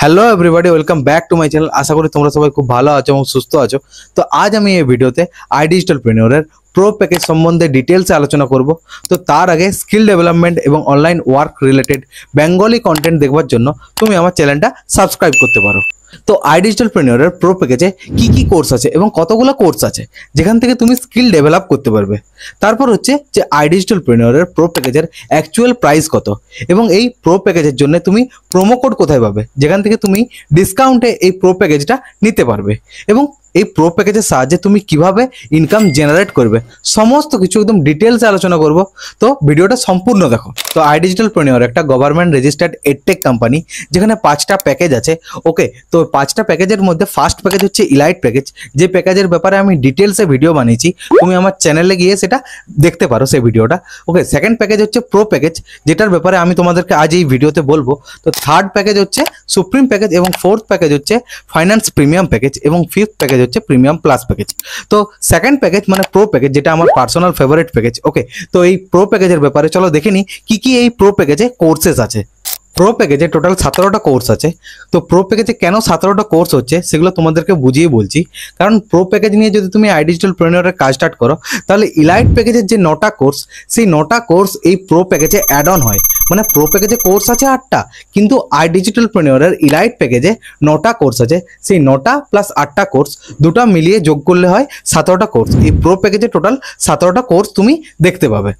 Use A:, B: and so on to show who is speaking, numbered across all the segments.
A: Hello everybody, welcome back to my channel. আশা করি তোমরা সবাই খুব ভালো আছো এবং সুস্থ আছো। তো আজ আমি এই ভিডিওতে iDigitalpreneur প্রো প্যাকেজ সম্বন্ধে ডিটেলসে আলোচনা করব। তো তার আগে স্কিল ডেভেলপমেন্ট এবং online work related Bengali content দেখবার জন্য তুমি আমার চ্যানেলটা সাবস্ক্রাইব করতে পারো। তো iDigitalpreneur প্রো প্যাকেজে কি কি কোর্স আছে এবং কতগুলো কোর্স আছে যেখান থেকে তুমি স্কিল ডেভেলপ করতে পারবে। তারপর হচ্ছে যে iDigitalpreneur প্রো প্যাকেজের অ্যাকচুয়াল প্রাইস কত এবং এই প্রো প্যাকেজের জন্য তুমি প্রোমো কোড কোথায় পাবে যেখান থেকে তুমি ডিসকাউন্টে এই প্রো প্যাকেজটা নিতে পারবে, এবং এই প্রো প্যাকেজের সাহায্যে তুমি কিভাবে ইনকাম জেনারেট করবে সমস্ত কিছু একদম ডিটেলসে আলোচনা করব। তো ভিডিওটা সম্পূর্ণ দেখো। তো iDigitalpreneur একটা গভর্নমেন্ট রেজিস্টার্ড এডটেক কোম্পানি যেখানে 5টা প্যাকেজ আছে। ওকে, তো 5টা প্যাকেজের মধ্যে ফার্স্ট প্যাকেজ হচ্ছে ইলাইট প্যাকেজ, যে প্যাকেজের ব্যাপারে আমি ডিটেলসে ভিডিও বানিয়েছি, তুমি আমার চ্যানেলে গিয়ে সেটা দেখতে পারো সেই ভিডিওটা। ওকে, সেকেন্ড প্যাকেজ হচ্ছে প্রো প্যাকেজ, যেটার ব্যাপারে আমি তোমাদেরকে আজ এই ভিডিওতে বলবো। তো থার্ড প্যাকেজ হচ্ছে সুপ্রিম প্যাকেজ, এবং ফোর্থ প্যাকেজ হচ্ছে ফাইন্যান্স প্রিমিয়াম প্যাকেজ, এবং ফিফথ প্যাকেজ হচ্ছে প্রিমিয়াম প্লাস প্যাকেজ। তো সেকেন্ড প্যাকেজ মানে প্রো প্যাকেজ, যেটা আমার পার্সোনাল ফেভারিট প্যাকেজ। ওকে, তো এই প্রো প্যাকেজের ব্যাপারে চলো দেখে নি কি কি এই প্রো প্যাকেজে কোর্সেস আছে। প্রো প্যাকেজে টোটাল 17টা কোর্স আছে। তো প্রো প্যাকেজে কেন 17টা কোর্স হচ্ছে সেগুলো তোমাদেরকে বুঝিয়ে বলছি। কারণ প্রো প্যাকেজ নিয়ে যদি তুমি iDigitalpreneur কাজ স্টার্ট করো, তাহলে ইলাইট প্যাকেজের যে 9টা কোর্স, সেই 9টা কোর্স এই প্রো প্যাকেজে অ্যাড অন হয়। মানে প্রো প্যাকেজে কোর্স আছে 8টা, কিন্তু iDigitalpreneur ইলাইট প্যাকেজে 9টা কোর্স আছে। সেই 9টা প্লাস 8টা কোর্স দুটো মিলিয়ে যোগ করলে হয় 17টা কোর্স। এই প্রো প্যাকেজে টোটাল 17টা কোর্স তুমি দেখতে পাবে।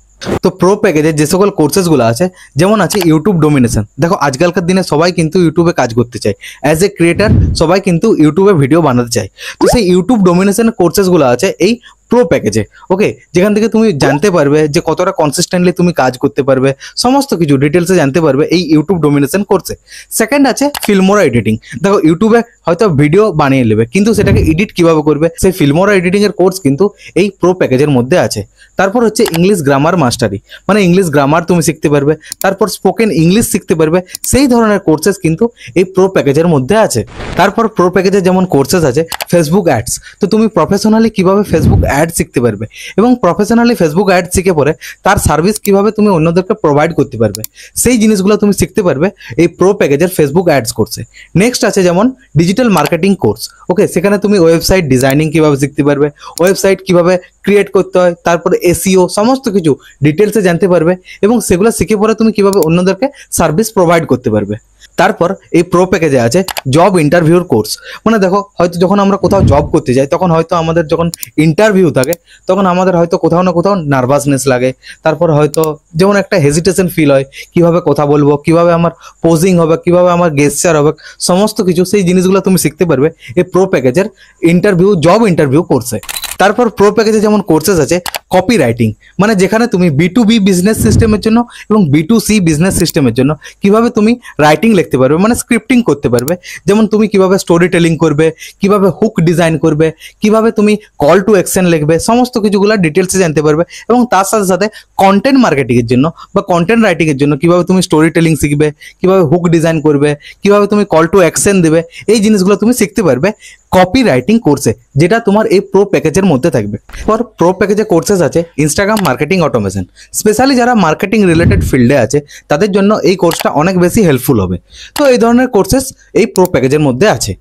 A: তো প্রো প্যাকেজে যে সকল কোর্সেসগুলো আছে, যেমন আছে ইউটিউব ডোমিনেশন। দেখো আজকালকার দিনে সবাই কিন্তু ইউটিউবে কাজ করতে চায়, অ্যাজ এ ক্রিয়েটার সবাই কিন্তু ইউটিউবে ভিডিও বানাতে চায়। তো সেই ইউটিউব ডোমিনেশন কোর্সেসগুলো আছে এই প্রো প্যাকেজে। ওকে, যেখান থেকে তুমি জানতে পারবে যে কতটা কনসিস্টেন্টলি তুমি কাজ করতে পারবে, সমস্ত কিছু ডিটেলসে জানতে পারবে এই ইউটিউব ডোমিনেশন কোর্সে। সেকেন্ড আছে ফিল্মোরা এডিটিং। দেখো ইউটিউবে হয়তো ভিডিও বানিয়ে নেবে, কিন্তু সেটাকে এডিট কিভাবে করবে সেই ফিল্মোরা এডিটিং এর কোর্স কিন্তু এই প্রো প্যাকেজের মধ্যে আছে। তারপর হচ্ছে ইংলিশ গ্রামার মাস্টারি, মানে ইংলিশ গ্রামার তুমি শিখতে পারবে, তারপর স্পোকেন ইংলিশ শিখতে পারবে, সেই ধরনের কোর্সেস কিন্তু এই প্রো প্যাকেজের মধ্যে আছে। তারপর প্রো প্যাকেজে যেমন কোর্সেস আছে ফেসবুক অ্যাডস। তো তুমি প্রফেশনালি কিভাবে ফেসবুক অ্যাড শিখতে পারবে, এবং প্রফেশনালি ফেসবুক অ্যাড শিখে পরে তার সার্ভিস কিভাবে তুমি অন্যদেরকে প্রোভাইড করতে পারবে, সেই জিনিসগুলো তুমি শিখতে পারবে এই প্রো প্যাকেজের ফেসবুক অ্যাডস কোর্সে। নেক্সট আছে যেমন ডিজিটাল মার্কেটিং কোর্স। ওকে, সেখানে তুমি ওয়েবসাইট ডিজাইনিং কিভাবে শিখতে পারবে, ওয়েবসাইট কিভাবে ক্রিয়েট করতে হয়, তারপরে এসইও সমস্ত কিছু ডিটেলসে জানতে পারবে, এবং সেগুলো শিখে পরে তুমি কিভাবে অন্যদেরকে সার্ভিস প্রোভাইড করতে পারবে। তারপর এই প্রো প্যাকেজে আছে জব ইন্টারভিউর কোর্স। মানে দেখো হয়তো যখন আমরা কোথাও জব করতে যাই, তখন হয়তো আমাদের যখন ইন্টারভিউ থাকে, তখন আমাদের হয়তো কোথাও না কোথাও নার্ভাসনেস লাগে, তারপর হয়তো যেমন একটা হেজিটেশন ফিল হয়, কিভাবে কথা বলবো, কিভাবে আমার পোজিং হবে, কিভাবে আমার গেস্টার হবে, সমস্ত কিছু সেই জিনিসগুলো তুমি শিখতে পারবে এই প্রো প্যাকেজের জব ইন্টারভিউ কোর্সে। তারপর প্রো প্যাকেজে যেমন কোর্সেস আছে কপি রাইটিং, মানে যেখানে তুমি B2B বিজনেস সিস্টেমের জন্য এবং B2C বিজনেস সিস্টেমের জন্য কিভাবে তুমি রাইটিং লিখতে পারবে, মানে স্ক্রিপ্টিং করতে পারবে। যেমন তুমি কিভাবে স্টোরি টেলিং করবে, কিভাবে হুক ডিজাইন করবে, কিভাবে তুমি কল টু অ্যাকশন লিখবে, সমস্ত কিছুগুলো ডিটেলসে জানতে পারবে। এবং তার সাথে সাথে কন্টেন্ট মার্কেটিং এর জন্য বা কন্টেন্ট রাইটিং এর জন্য কিভাবে তুমি স্টোরি টেলিং শিখবে, কিভাবে হুক ডিজাইন করবে, কিভাবে তুমি কল টু অ্যাকশন দেবে, এই জিনিসগুলো তুমি শিখতে পারবে কপি রাইটিং কোর্সে, যেটা তোমার এই প্রো প্যাকেজের মধ্যে থাকবে। পর প্রো প্যাকেজে কোর্সেস আছে ইনস্টাগ্রাম মার্কেটিং অটোমেশন। স্পেশালি যারা মার্কেটিং রিলেটেড ফিল্ডে আছে তাদের জন্য এই কোর্সটা অনেক বেশি হেল্পফুল হবে। তো এই ধরনের কোর্সেস এই প্রো প্যাকেজের মধ্যে আছে।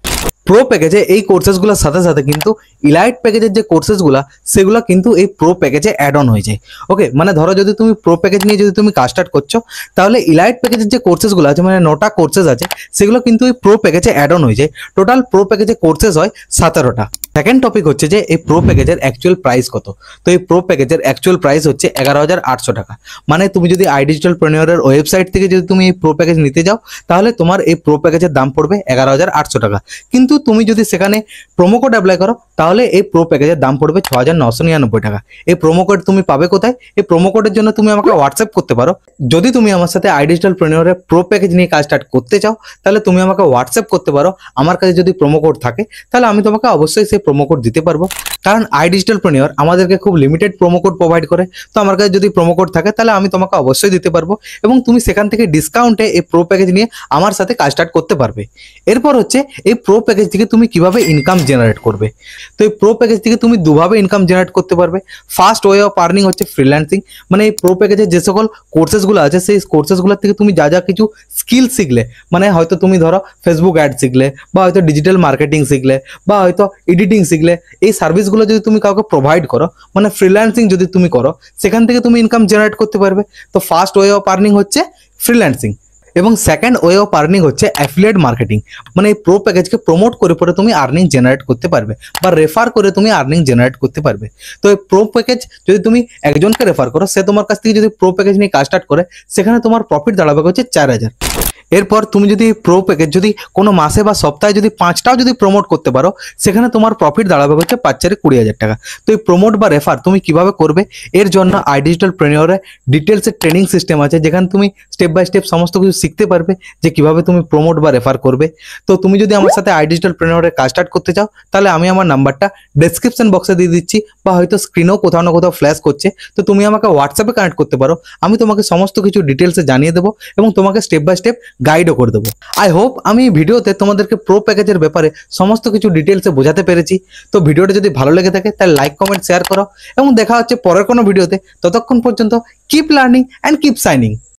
A: প্রো প্যাকেজে এই কোর্সেসগুলোর সাথে সাথে কিন্তু ইলাইট প্যাকেজের যে কোর্সেসগুলো সেগুলো কিন্তু এই প্রো প্যাকেজে অ্যাড অন হয়ে যায়। ওকে, মানে ধরো যদি তুমি প্রো প্যাকেজ নিয়ে যদি তুমি কাজ স্টার্ট করছো, তাহলে ইলাইট প্যাকেজের যে কোর্সেসগুলো আছে, মানে 9টা কোর্সেস আছে, সেগুলো কিন্তু এই প্রো প্যাকেজে অ্যাড অন হয়ে যায়। টোটাল প্রো প্যাকেজে কোর্সেস হয় 17টা। সেকেন্ড টপিক হচ্ছে যে এই প্রো প্যাকেজের অ্যাকচুয়াল প্রাইস কত। তো এই প্রো প্যাকেজের অ্যাকচুয়াল প্রাইস হচ্ছে 11,800 টাকা। মানে তুমি যদি iDigitalpreneur ওয়েবসাইট থেকে যদি তুমি এই প্রো প্যাকেজ নিতে যাও, তাহলে তোমার এই প্রো প্যাকেজের দাম পড়বে 11,800 টাকা। কিন্তু তুমি যদি সেখানে প্রোমো কোড অ্যাপ্লাই করো, তাহলে এই প্রো প্যাকেজের দাম পড়বে 6,999 টাকা। এই প্রোমো কোড তুমি পাবে কোথায়? এই প্রোমো কোডের জন্য তুমি আমাকে হোয়াটসঅ্যাপ করতে পারো। যদি তুমি আমার সাথে iDigitalpreneur প্রো প্যাকেজ নিয়ে কাজ স্টার্ট করতে চাও, তাহলে তুমি আমাকে হোয়াটসঅ্যাপ করতে পারো। আমার কাছে যদি প্রোমো কোড থাকে, তাহলে আমি তোমাকে অবশ্যই সেই প্রোমো কোড দিতে পারবো, কারণ iDigitalPreneur আমাদেরকে খুব লিমিটেড প্রোমো কোড প্রোভাইড করে। তো আমার কাছে যদি প্রোমো কোড থাকে তাহলে আমি তোমাকে অবশ্যই দিতে পারবো এবং তুমি সেখান থেকে ডিসকাউন্টে এই প্রো প্যাকেজ নিয়ে আমার সাথে কাজ স্টার্ট করতে পারবে। এরপর হচ্ছে এই প্রো প্যাকেজ থেকে তুমি কিভাবে ইনকাম জেনারেট করবে। তো এই প্রো প্যাকেজ থেকে তুমি দুভাবে ইনকাম জেনারেট করতে পারবে। ফার্স্ট ওয়ে অফ আর্নিং হচ্ছে ফ্রিল্যান্সিং, মানে এই প্রো প্যাকেজের যে সকল কোর্সেসগুলো আছে সেই কোর্সেসগুলোর থেকে তুমি যা যা কিছু স্কিল শিখলে, মানে হয়তো তুমি ধরো ফেসবুক অ্যাড শিখলে বা হয়তো ডিজিটাল মার্কেটিং শিখলে বা হয়তো এডিটিং শিখলে, এই সার্ভিসগুলো যদি তুমি কাউকে প্রোভাইড করো, মানে ফ্রিল্যান্সিং যদি তুমি করো, সেখান থেকে তুমি ইনকাম জেনারেট করতে পারবে। তো ফার্স্ট ওয়ে অফ আর্নিং হচ্ছে ফ্রিল্যান্সিং এবং সেকেন্ড ওয়ে অফ আর্নিং হচ্ছে অ্যাফিলিয়েট মার্কেটিং, মানে এই প্রো প্যাকেজকে প্রমোট করে পরে তুমি আর্নিং জেনারেট করতে পারবে বা রেফার করে তুমি আর্নিং জেনারেট করতে পারবে। তো এই প্রো প্যাকেজ যদি তুমি একজনকে রেফার করো, সে তোমার কাছ থেকে যদি প্রো প্যাকেজ নিয়ে কাজ স্টার্ট করে, সেখানে তোমার প্রফিট দাঁড়াবে হচ্ছে 4000। এরপর তুমি যদি প্রো প্যাকেজ যদি কোনো মাসে বা সপ্তাহে যদি 5টাও যদি প্রমোট করতে পারো, সেখানে তোমার প্রফিট দাঁড়াবে হচ্ছে 5 × 20,000 টাকা। তো এই প্রমোট বা রেফার তুমি কিভাবে করবে, এর জন্য iDigitalPreneur ডিটেলসের ট্রেনিং সিস্টেম আছে, যেখানে তুমি স্টেপ বাই স্টেপ সমস্ত কিছু শিখতে পারবে যে কিভাবে তুমি প্রমোট বা রেফার করবে। তো তুমি যদি আমার সাথে iDigitalPreneur কাজ স্টার্ট করতে চাও, তাহলে আমি আমার নাম্বারটা ডেসক্রিপশন বক্সে দিয়ে দিচ্ছি বা হয়তো স্ক্রিনেও কোথাও না কোথাও ফ্ল্যাশ করছে। তো তুমি আমাকে হোয়াটসঅ্যাপে কানেক্ট করতে পারো, আমি তোমাকে সমস্ত কিছু ডিটেলসে জানিয়ে দেবো এবং তোমাকে স্টেপ বাই স্টেপ গাইডও করে দেবো। আই হোপ আমি এই ভিডিওতে তোমাদেরকে প্রো প্যাকেজের ব্যাপারে সমস্ত কিছু ডিটেলসে বোঝাতে পেরেছি। তো ভিডিওটা যদি ভালো লেগে থাকে তাহলে লাইক কমেন্ট শেয়ার করো এবং দেখা হচ্ছে পরের কোনো ভিডিওতে। ততক্ষণ পর্যন্ত keep learning and keep shining.